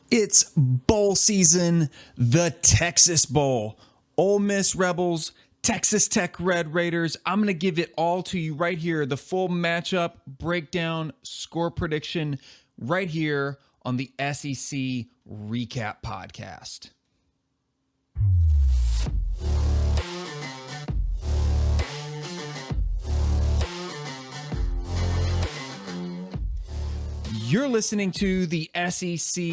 It's bowl season, the Texas Bowl. Ole Miss Rebels, Texas Tech Red Raiders. I'm going to give it all to you right here. The full matchup, breakdown, score prediction right here on the SEC Recap Podcast. You're listening to the SEC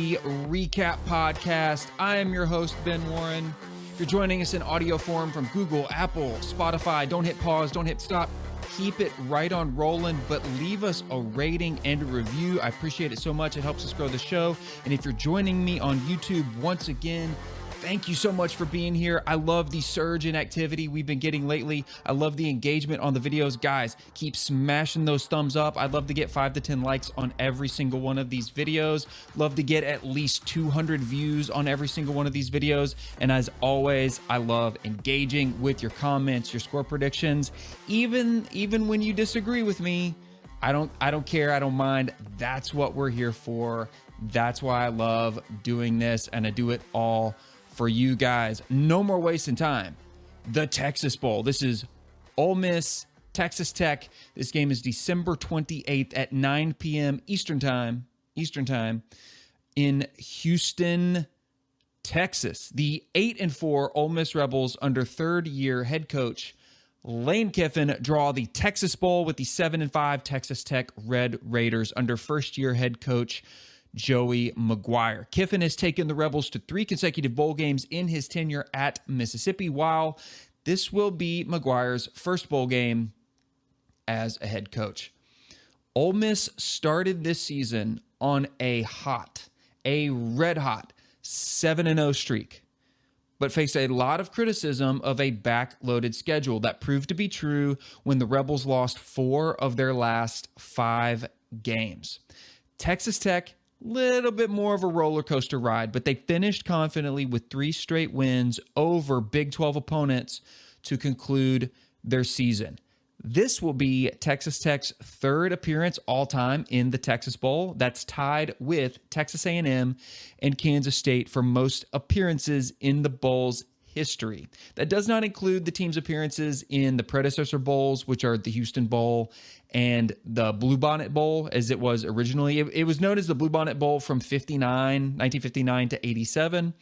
Recap Podcast. I am your host, Ben Warren. If you're joining us in audio form from Google, Apple, Spotify, don't hit pause, don't hit stop. Keep it right on rolling, but leave us a rating and a review. I appreciate it so much. It helps us grow the show. And if you're joining me on YouTube, once again, thank you so much for being here. I love the surge in activity we've been getting lately. I love the engagement on the videos. Guys, keep smashing those thumbs up. I'd love to get 5 to 10 likes on every single one of these videos. Love to get at least 200 views on every single one of these videos. And as always, I love engaging with your comments, your score predictions. Even when you disagree with me, I don't care. I don't mind. That's what we're here for. That's why I love doing this, and I do it all for you guys. No more wasting time. The Texas Bowl. This is Ole Miss, Texas Tech. This game is December 28th at 9 p.m. Eastern time in Houston, Texas. The 8-4 Ole Miss Rebels under third-year head coach Lane Kiffin draw the Texas Bowl with the 7-5 Texas Tech Red Raiders under first-year head coach Joey McGuire. Kiffin has taken the Rebels to 3 consecutive bowl games in his tenure at Mississippi, while this will be McGuire's first bowl game as a head coach. Ole Miss started this season on a red-hot 7-0 streak, but faced a lot of criticism of a back-loaded schedule. That proved to be true when the Rebels lost 4 of their last 5 games. Texas Tech, little bit more of a roller coaster ride, but they finished confidently with 3 straight wins over Big 12 opponents to conclude their season. This will be Texas Tech's 3rd appearance all-time in the Texas Bowl. That's tied with Texas A&M and Kansas State for most appearances in the Bowl's history. That does not include the team's appearances in the predecessor bowls, which are the Houston Bowl and the Bluebonnet Bowl, as it was originally. It was known as the Bluebonnet Bowl from 1959 to 87.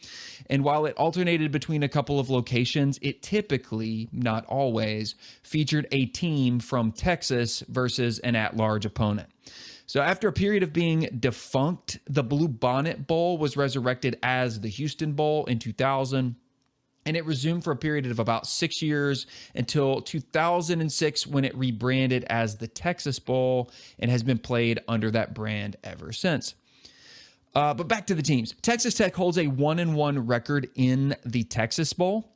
And while it alternated between a couple of locations, it typically, not always, featured a team from Texas versus an at-large opponent. So after a period of being defunct, the Bluebonnet Bowl was resurrected as the Houston Bowl in 2000. And it resumed for a period of about 6 years until 2006, when it rebranded as the Texas Bowl and has been played under that brand ever since. But back to the teams. Texas Tech holds a 1-1 record in the Texas Bowl.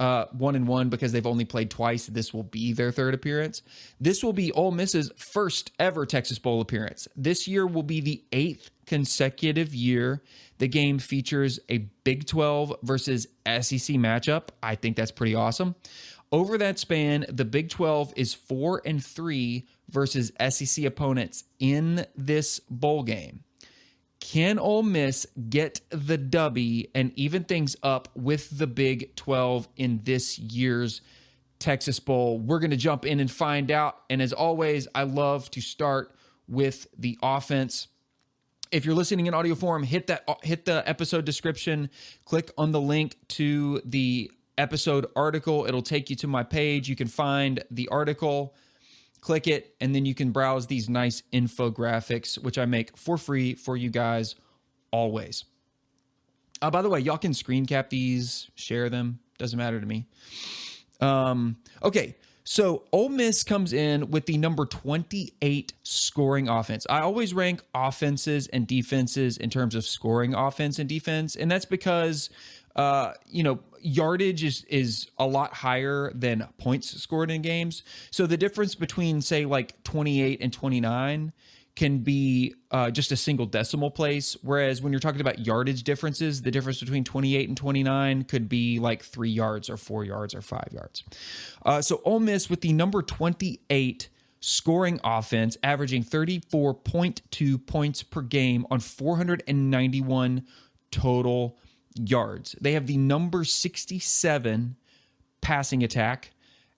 1-1 because they've only played twice. This will be their 3rd appearance. This will be Ole Miss's first ever Texas Bowl appearance. This year will be the 8th consecutive year the game features a Big 12 versus SEC matchup. I think that's pretty awesome. Over that span, the Big 12 is 4-3 versus SEC opponents in this bowl game. Can Ole Miss get the W and even things up with the Big 12 in this year's Texas Bowl? We're going to jump in and find out. And as always, I love to start with the offense. If you're listening in audio form, hit the episode description, click on the link to the episode article. It'll take you to my page. You can find the article, click it, and then you can browse these nice infographics, which I make for free for you guys always. By the way, y'all can screen cap these, share them. Doesn't matter to me. Okay, so Ole Miss comes in with the number 28 scoring offense. I always rank offenses and defenses in terms of scoring offense and defense, and that's because yardage is a lot higher than points scored in games. So the difference between, say, like 28 and 29 can be just a single decimal place, whereas when you're talking about yardage differences, the difference between 28 and 29 could be like 3 yards or 4 yards or 5 yards. So Ole Miss with the number 28 scoring offense, averaging 34.2 points per game on 491 total yards. They have the number 67 passing attack,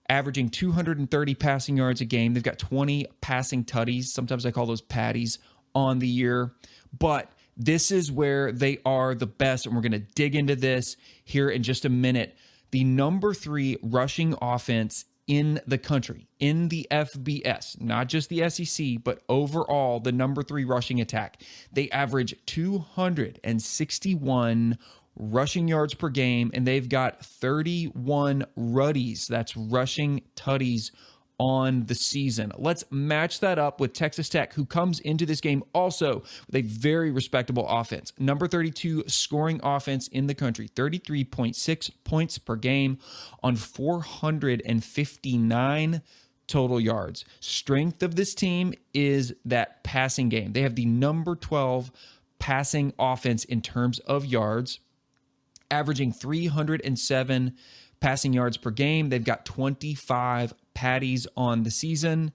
averaging 230 passing yards a game. They've got 20 passing tutties. Sometimes I call those patties on the year. But this is where they are the best, and we're going to dig into this here in just a minute. The number 3 rushing offense in the country, in the FBS, not just the SEC, but overall, the number 3 rushing attack. They average 261 rushing yards per game, and they've got 31 ruddies, that's rushing tutties, on the season. Let's match that up with Texas Tech, who comes into this game also with a very respectable offense. Number 32 scoring offense in the country, 33.6 points per game on 459 total yards. Strength of this team is that passing game. They have the number 12 passing offense in terms of yards, averaging 307 passing yards per game. They've got 25 patties on the season,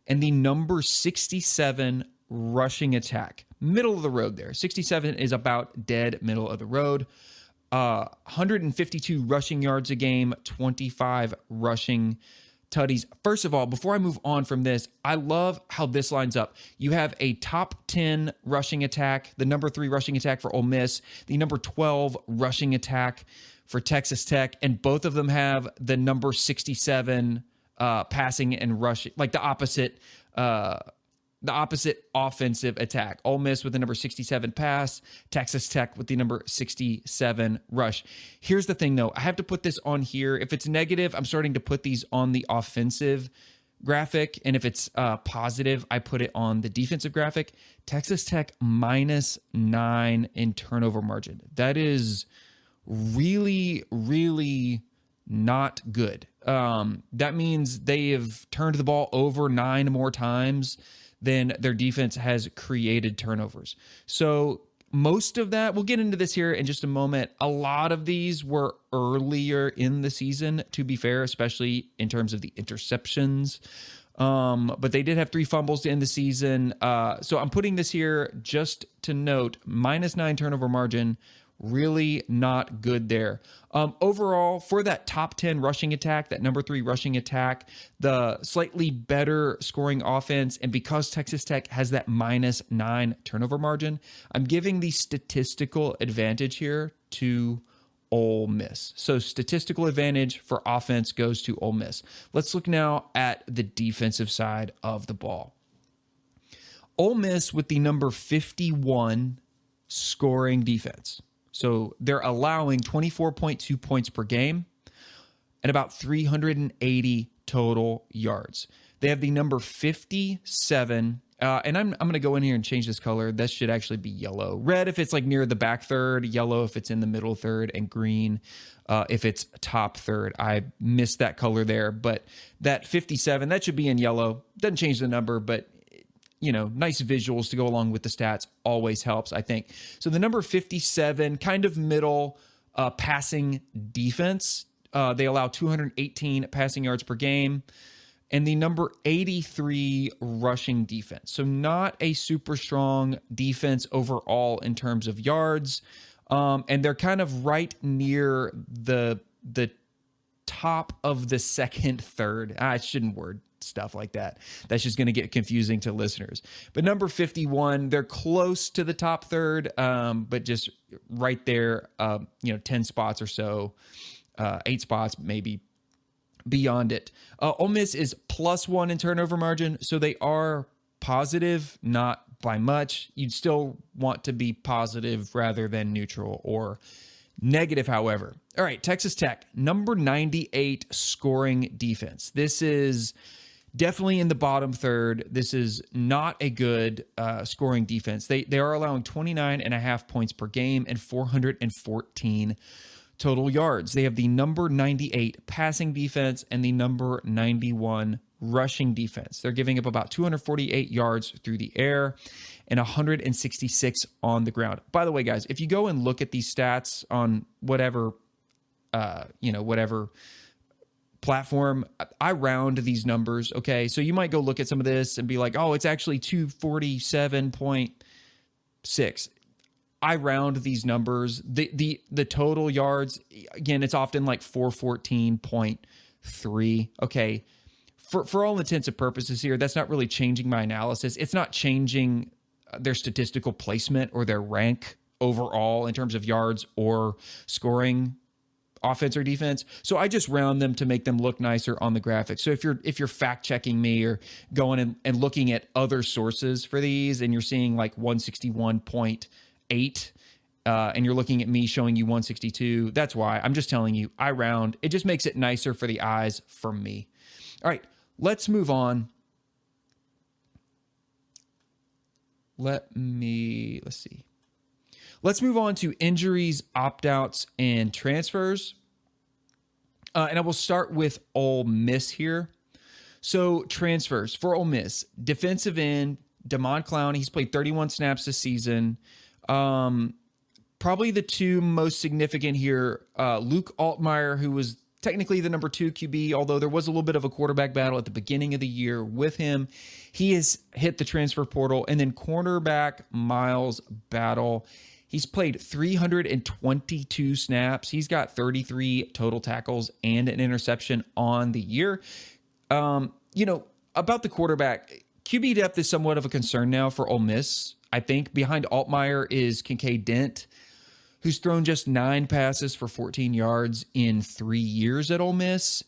and the number 67 rushing attack. Middle of the road there. 67 is about dead middle of the road. 152 rushing yards a game, 25 rushing tutties. First of all, before I move on from this, I love how this lines up. You have a top 10 rushing attack, the number 3 rushing attack for Ole Miss, the number 12 rushing attack for Texas Tech, and both of them have the number 67 passing and rushing, like the opposite offensive attack. Ole Miss with the number 67 pass, Texas Tech with the number 67 rush. Here's the thing though, I have to put this on here. If it's negative, I'm starting to put these on the offensive graphic, and if it's positive, I put it on the defensive graphic. Texas Tech -9 in turnover margin. That is really, really not good. That means they have turned the ball over 9 more times than their defense has created turnovers. So most of that, we'll get into this here in just a moment. A lot of these were earlier in the season, to be fair, especially in terms of the interceptions. But they did have 3 fumbles to end the season. So I'm putting this here just to note, -9 turnover margin, really not good there. Overall, for that top 10 rushing attack, that number 3 rushing attack, the slightly better scoring offense, and because Texas Tech has that -9 turnover margin, I'm giving the statistical advantage here to Ole Miss. So statistical advantage for offense goes to Ole Miss. Let's look now at the defensive side of the ball. Ole Miss with the number 51 scoring defense. So they're allowing 24.2 points per game and about 380 total yards. They have the number 57, and I'm going to go in here and change this color. This should actually be yellow. Red if it's like near the back third, yellow if it's in the middle third, and green if it's top third. I missed that color there, but that 57, that should be in yellow. Doesn't change the number, but you know, nice visuals to go along with the stats always helps, I think. So the number 57, kind of middle passing defense. They allow 218 passing yards per game. And the number 83 rushing defense. So not a super strong defense overall in terms of yards. And they're kind of right near the top of the second third. I shouldn't word stuff like that. That's just going to get confusing to listeners. But number 51, they're close to the top third, but just right there, 10 spots or so, 8 spots maybe beyond it. Ole Miss is +1 in turnover margin, so they are positive, not by much. You'd still want to be positive rather than neutral or negative, however. All right, Texas Tech, number 98 scoring defense. This is definitely in the bottom third. This is not a good scoring defense. They are allowing 29.5 points per game and 414 total yards. They have the number 98 passing defense and the number 91 rushing defense. They're giving up about 248 yards through the air and 166 on the ground. By the way, guys, if you go and look at these stats on whatever platform, I round these numbers, okay? So you might go look at some of this and be like, oh, it's actually 247.6. I round these numbers. The total yards, again, it's often like 414.3. Okay. For all intents and purposes here, that's not really changing my analysis. It's not changing their statistical placement or their rank overall in terms of yards or scoring, offense or defense. So I just round them to make them look nicer on the graphic. So if you're fact checking me or going and looking at other sources for these, and you're seeing like 161.8, and you're looking at me showing you 162, that's why. I'm just telling you, I round. It just makes it nicer for the eyes for me. All right, let's move on. Let's see. Let's move on to injuries, opt-outs, and transfers. And I will start with Ole Miss here. So transfers for Ole Miss. Defensive end, Damon Clowney. He's played 31 snaps this season. Probably the two most significant here, Luke Altmaier, who was technically the number 2 QB, although there was a little bit of a quarterback battle at the beginning of the year with him. He has hit the transfer portal. And then cornerback Miles Battle. He's played 322 snaps. He's got 33 total tackles and an interception on the year. About the quarterback, QB depth is somewhat of a concern now for Ole Miss. I think behind Altmaier is Kincaid Dent, who's thrown just 9 passes for 14 yards in 3 years at Ole Miss.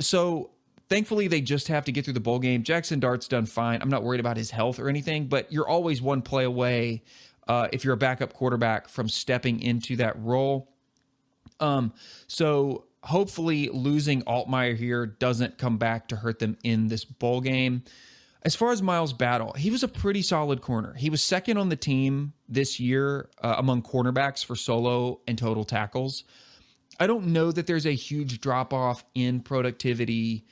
So thankfully, they just have to get through the bowl game. Jackson Dart's done fine. I'm not worried about his health or anything, but you're always one play away if you're a backup quarterback from stepping into that role. So hopefully losing Altmaier here doesn't come back to hurt them in this bowl game. As far as Miles Battle, he was a pretty solid corner. He was second on the team this year among cornerbacks for solo and total tackles. I don't know that there's a huge drop-off in productivity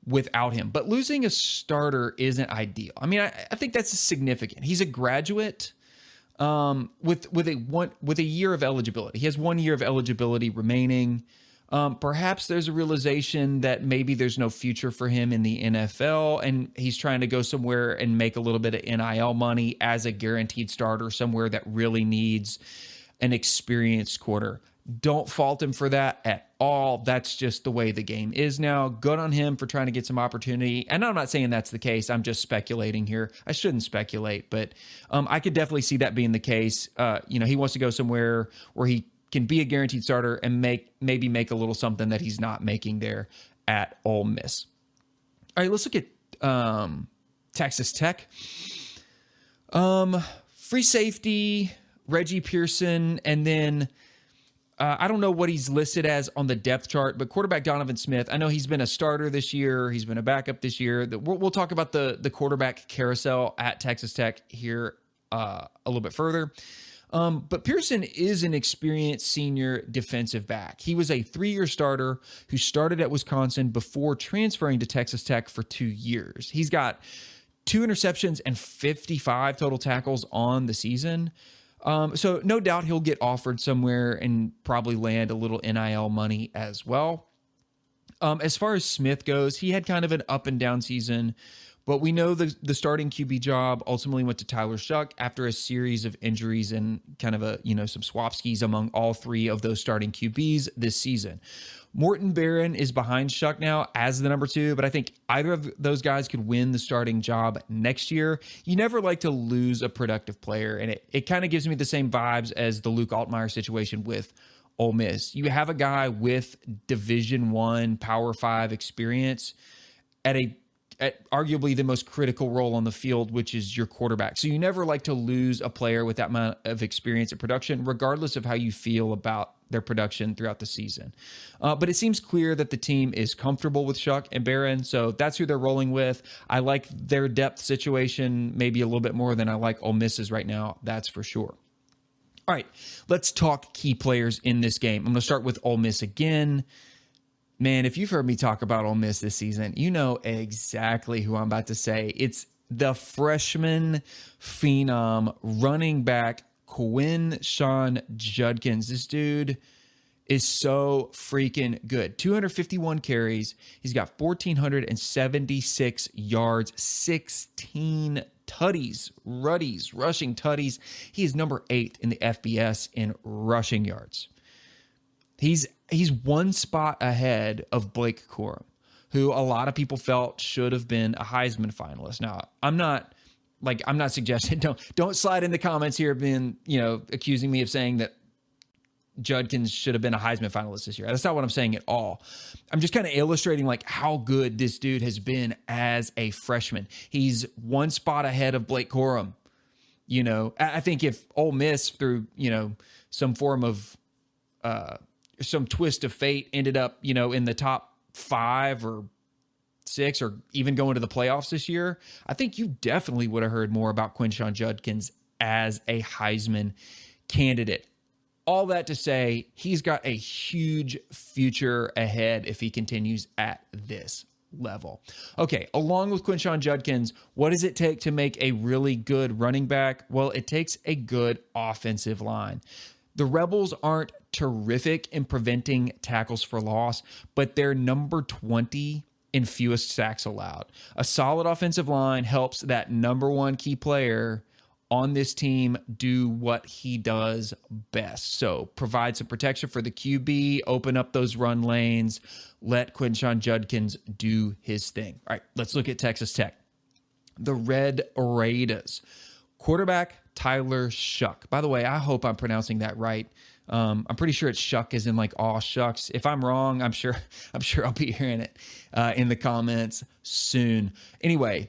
without him, but losing a starter isn't ideal. I mean, I think that's significant. He's a graduate with a year of eligibility. He has 1 year of eligibility remaining. Perhaps there's a realization that maybe there's no future for him in the NFL, and he's trying to go somewhere and make a little bit of NIL money as a guaranteed starter somewhere that really needs an experienced quarter. Don't fault him for that at all. That's just the way the game is now. Good on him for trying to get some opportunity. And I'm not saying that's the case. I'm just speculating here. I shouldn't speculate, but I could definitely see that being the case. He wants to go somewhere where he can be a guaranteed starter and maybe make a little something that he's not making there at Ole Miss. All right, let's look at Texas Tech. Free safety, Reggie Pearson, and then I don't know what he's listed as on the depth chart, but quarterback Donovan Smith. I know he's been a starter this year. He's been a backup this year. We'll talk about the quarterback carousel at Texas Tech here a little bit further. But Pearson is an experienced senior defensive back. He was a 3-year starter who started at Wisconsin before transferring to Texas Tech for 2 years. He's got 2 interceptions and 55 total tackles on the season. So no doubt he'll get offered somewhere and probably land a little NIL money as well. As far as Smith goes, he had kind of an up and down season, but we know the starting QB job ultimately went to Tyler Shuck after a series of injuries and kind of some swapskis among all 3 of those starting QBs this season. Morton Barron is behind Shuck now as the number 2, but I think either of those guys could win the starting job next year. You never like to lose a productive player, and it kind of gives me the same vibes as the Luke Altmaier situation with Ole Miss. You have a guy with Division I Power 5 experience at arguably the most critical role on the field, which is your quarterback. So you never like to lose a player with that amount of experience and production, regardless of how you feel about their production throughout the season. But it seems clear that the team is comfortable with Shuck and Barron, so that's who they're rolling with. I like their depth situation maybe a little bit more than I like Ole Miss's right now, that's for sure. All right, let's talk key players in this game. I'm going to start with Ole Miss again. Man, if you've heard me talk about Ole Miss this season, you know exactly who I'm about to say. It's the freshman phenom running back Quinshon Judkins. This dude is so freaking good. 251 carries. He's got 1,476 yards, 16 tutties, ruddies, rushing tutties. He is number 8 in the FBS in rushing yards. He's one spot ahead of Blake Corum, who a lot of people felt should have been a Heisman finalist. Now, I'm not suggesting, don't slide in the comments here being, accusing me of saying that Judkins should have been a Heisman finalist this year. That's not what I'm saying at all. I'm just kind of illustrating like how good this dude has been as a freshman. He's one spot ahead of Blake Corum. I think if Ole Miss through, some form of, some twist of fate ended up, in the top 5 or 6 or even going to the playoffs this year, I think you definitely would have heard more about Quinshon Judkins as a Heisman candidate. All that to say, he's got a huge future ahead if he continues at this level. Okay, along with Quinshon Judkins, what does it take to make a really good running back? Well, it takes a good offensive line. The Rebels aren't terrific in preventing tackles for loss, but they're number 20 in fewest sacks allowed. A solid offensive line helps that number 1 key player on this team do what he does best. So provide some protection for the QB, open up those run lanes, let Quinshon Judkins do his thing. All right, let's look at Texas Tech. The Red Raiders. Quarterback Tyler Shuck. By the way, I hope I'm pronouncing that right. I'm pretty sure it's Shuck as in like, aw shucks. If I'm wrong, I'm sure I'll be hearing it in the comments soon. Anyway,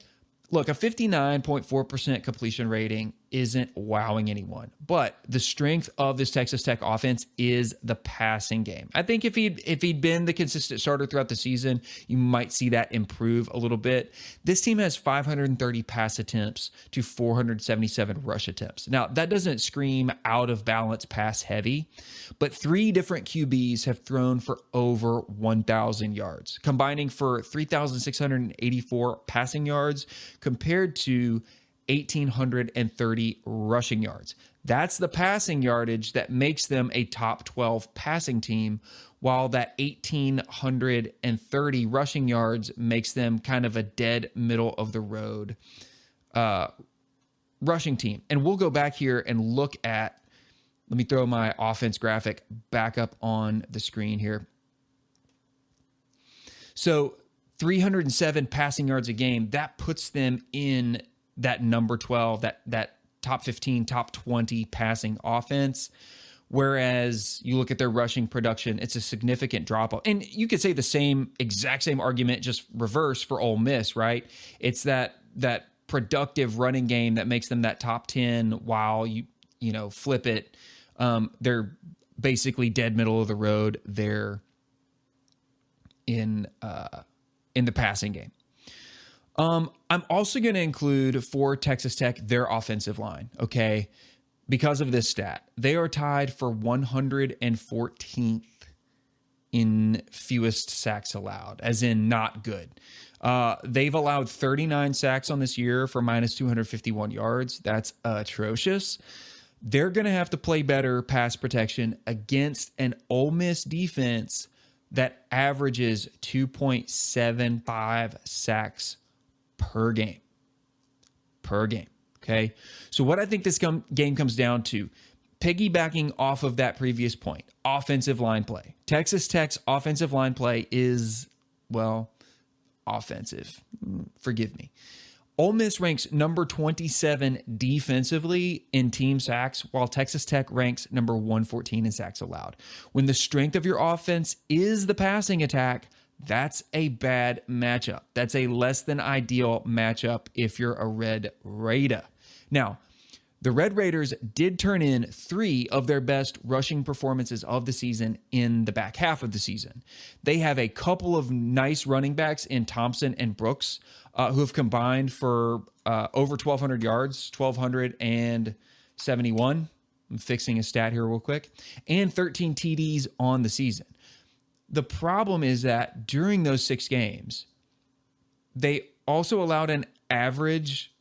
look, a 59.4% completion rating isn't wowing anyone, but the strength of this Texas Tech offense is the passing game. I think if he'd been the consistent starter throughout the season, you might see that improve a little bit. This team has 530 pass attempts to 477 rush attempts. Now, that doesn't scream out of balance pass heavy, but 3 different QBs have thrown for over 1,000 yards, combining for 3,684 passing yards compared to 1,830 rushing yards. That's the passing yardage that makes them a top 12 passing team, while that 1,830 rushing yards makes them kind of a dead middle of the road rushing team. And we'll go back here and look at, let me throw my offense graphic back up on the screen here. So 307 passing yards a game, that puts them in that number 12, that top 15, top 20 passing offense. Whereas you look at their rushing production, it's a significant drop off. And you could say the exact same argument, just reverse for Ole Miss, right? It's that productive running game that makes them that top 10 while you flip it. They're basically dead middle of the road. They're in the passing game. I'm also going to include for Texas Tech their offensive line, okay? Because of this stat. They are tied for 114th in fewest sacks allowed, as in not good. They've allowed 39 sacks on this year for minus 251 yards. That's atrocious. They're going to have to play better pass protection against an Ole Miss defense that averages 2.75 sacks per game. Okay. So what I think this game comes down to, piggybacking off of that previous point, offensive line play. Texas Tech's offensive line play is, well, offensive. Forgive me. Ole Miss ranks number 27 defensively in team sacks, while Texas Tech ranks number 114 in sacks allowed. When the strength of your offense is the passing attack, that's a bad matchup. That's a less than ideal matchup if you're a Red Raider. Now, the Red Raiders did turn in 3 of their best rushing performances of the season in the back half of the season. They have a couple of nice running backs in Thompson and Brooks who have combined for over 1,200 yards, 1,271. I'm fixing a stat here real quick. And 13 TDs on the season. The problem is that during those 6 games, they also allowed an average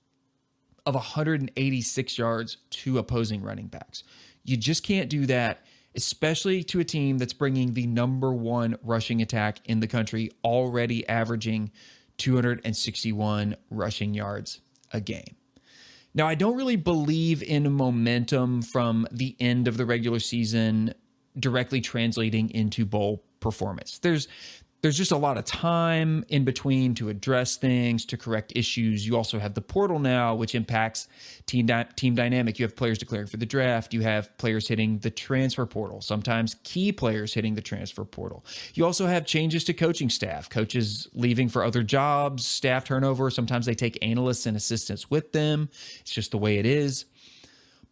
of 186 yards to opposing running backs. You just can't do that, especially to a team that's bringing the number 1 rushing attack in the country, already averaging 261 rushing yards a game. Now, I don't really believe in momentum from the end of the regular season directly translating into bowl performance. There's just a lot of time in between to address things, to correct issues. You also have the portal now, which impacts team dynamic. You have players declaring for the draft. You have players hitting the transfer portal, sometimes key players hitting the transfer portal. You also have changes to coaching staff, coaches leaving for other jobs, staff turnover. Sometimes they take analysts and assistants with them. It's just the way it is.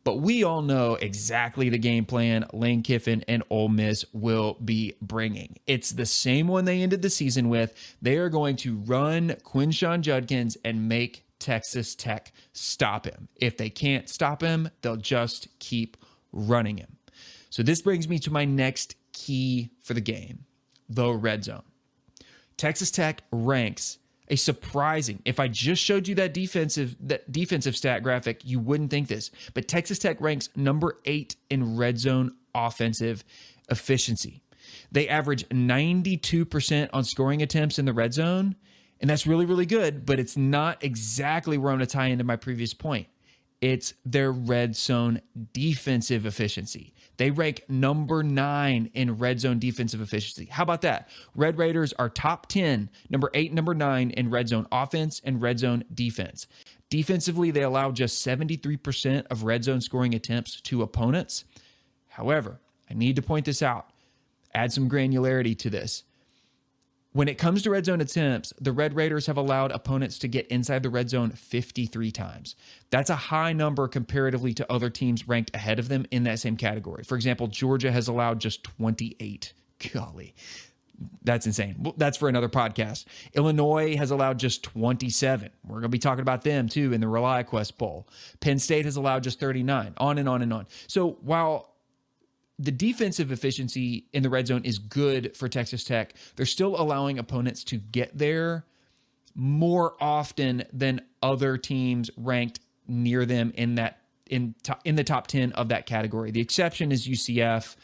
But we all know exactly the game plan Lane Kiffin and Ole Miss will be bringing. It's the same one they ended the season with. They are going to run Quinshon Judkins and make Texas Tech stop him. If they can't stop him, they'll just keep running him. So this brings me to my next key for the game, the red zone. Texas Tech ranks a surprising, if I just showed you that defensive stat graphic, you wouldn't think this, but Texas Tech ranks number 8 in red zone offensive efficiency. They average 92% on scoring attempts in the red zone, and that's really, really good, but it's not exactly where I'm going to tie into my previous point. It's their red zone defensive efficiency. They rank number 9 in red zone defensive efficiency. How about that? Red Raiders are top 10, number 8, number 9 in red zone offense and red zone defense. Defensively, they allow just 73% of red zone scoring attempts to opponents. However, I need to point this out, add some granularity to this. When it comes to red zone attempts, the Red Raiders have allowed opponents to get inside the red zone 53 times. That's a high number comparatively to other teams ranked ahead of them in that same category. For example, Georgia has allowed just 28. Golly, that's insane. Well, that's for another podcast. Illinois has allowed just 27. We're going to be talking about them too in the ReliaQuest poll. Penn State has allowed just 39, on and on and on. So while the defensive efficiency in the red zone is good for Texas Tech, they're still allowing opponents to get there more often than other teams ranked near them in the top 10 of that category. The exception is UCF,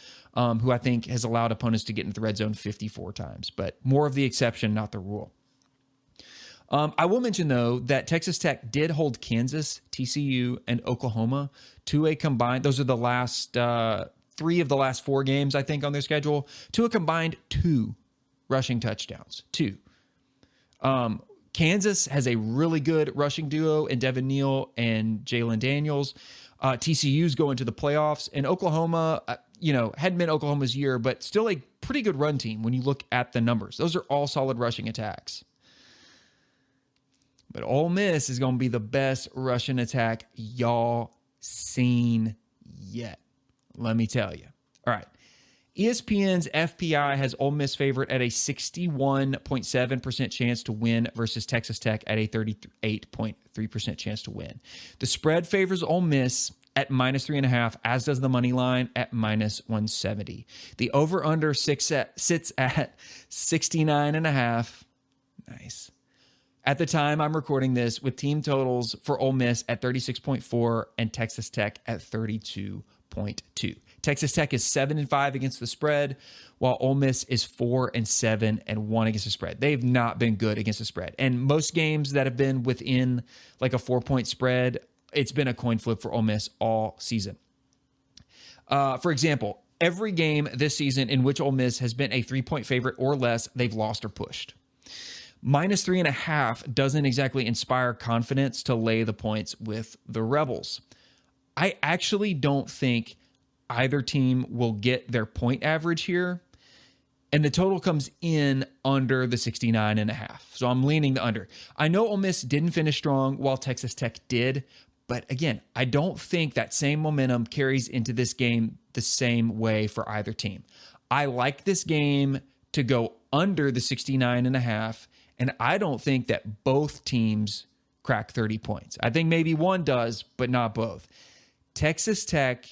who I think has allowed opponents to get into the red zone 54 times, but more of the exception, not the rule. I will mention, though, that Texas Tech did hold Kansas, TCU, and Oklahoma to a combined, those are the last 3 of the last 4 games, I think, on their schedule, to a combined 2 rushing touchdowns. 2. Kansas has a really good rushing duo in Devin Neal and Jalen Daniels. TCU's going to the playoffs, and Oklahoma, hadn't been Oklahoma's year, but still a pretty good run team when you look at the numbers. Those are all solid rushing attacks. But Ole Miss is going to be the best rushing attack y'all seen yet. Let me tell you. All right. ESPN's FPI has Ole Miss favored at a 61.7% chance to win versus Texas Tech at a 38.3% chance to win. The spread favors Ole Miss at -3.5, as does the money line at -170. The over-under sits at 69.5. Nice. At the time I'm recording this, with team totals for Ole Miss at 36.4 and Texas Tech at 32.2. Texas Tech is 7-5 against the spread, while Ole Miss is 4-7 and 1 against the spread. They've not been good against the spread. And most games that have been within like a 4-point spread, it's been a coin flip for Ole Miss all season. For example, every game this season in which Ole Miss has been a 3-point favorite or less, they've lost or pushed. -3.5 doesn't exactly inspire confidence to lay the points with the Rebels. I actually don't think either team will get their point average here, and the total comes in under the 69.5. So I'm leaning the under. I know Ole Miss didn't finish strong while Texas Tech did, but again, I don't think that same momentum carries into this game the same way for either team. I like this game to go under the 69.5, and I don't think that both teams crack 30 points. I think maybe one does, but not both. Texas Tech,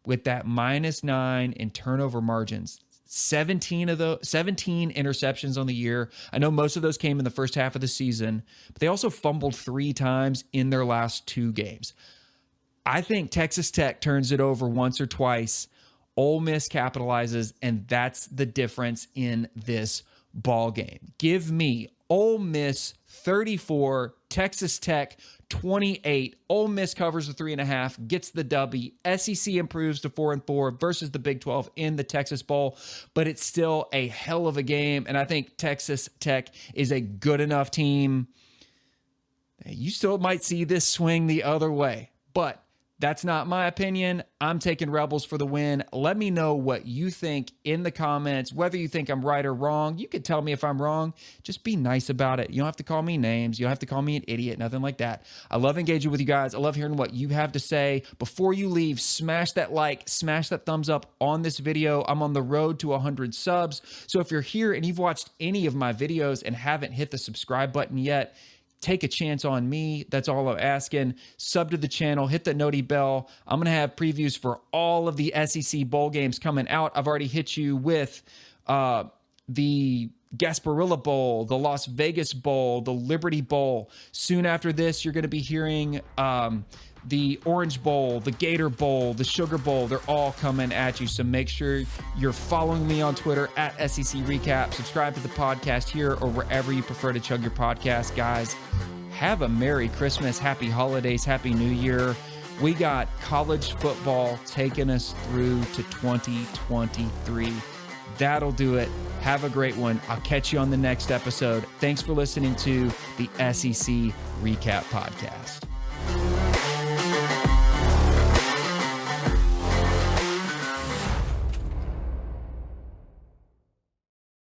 with that -9 in turnover margins, 17 interceptions on the year. I know most of those came in the first half of the season, but they also fumbled 3 times in their last 2 games. I think Texas Tech turns it over once or twice. Ole Miss capitalizes, and that's the difference in this ball game. Give me Ole Miss 34, Texas Tech 28. Ole Miss covers the 3.5, gets the W. SEC improves to 4-4 versus the Big 12 in the Texas Bowl, but it's still a hell of a game. And I think Texas Tech is a good enough team. You still might see this swing the other way, but that's not my opinion. I'm taking Rebels for the win. Let me know what you think in the comments, whether you think I'm right or wrong. You could tell me if I'm wrong. Just be nice about it. You don't have to call me names. You don't have to call me an idiot, nothing like that. I love engaging with you guys. I love hearing what you have to say. Before you leave, smash that like, smash that thumbs up on this video. I'm on the road to 100 subs. So if you're here and you've watched any of my videos and haven't hit the subscribe button yet, take a chance on me. That's all I'm asking. Sub to the channel, hit the noti bell. I'm going to have previews for all of the SEC bowl games coming out. I've already hit you with the Gasparilla Bowl, the Las Vegas Bowl, the Liberty Bowl. Soon after this, you're going to be hearing the Orange Bowl, the Gator Bowl, the Sugar Bowl. They're all coming at you. So make sure you're following me on Twitter at SEC Recap. Subscribe to the podcast here or wherever you prefer to chug your podcast. Guys, have a Merry Christmas, Happy Holidays, Happy New Year. We got college football taking us through to 2023. That'll do it. Have a great one. I'll catch you on the next episode. Thanks for listening to the SEC Recap Podcast.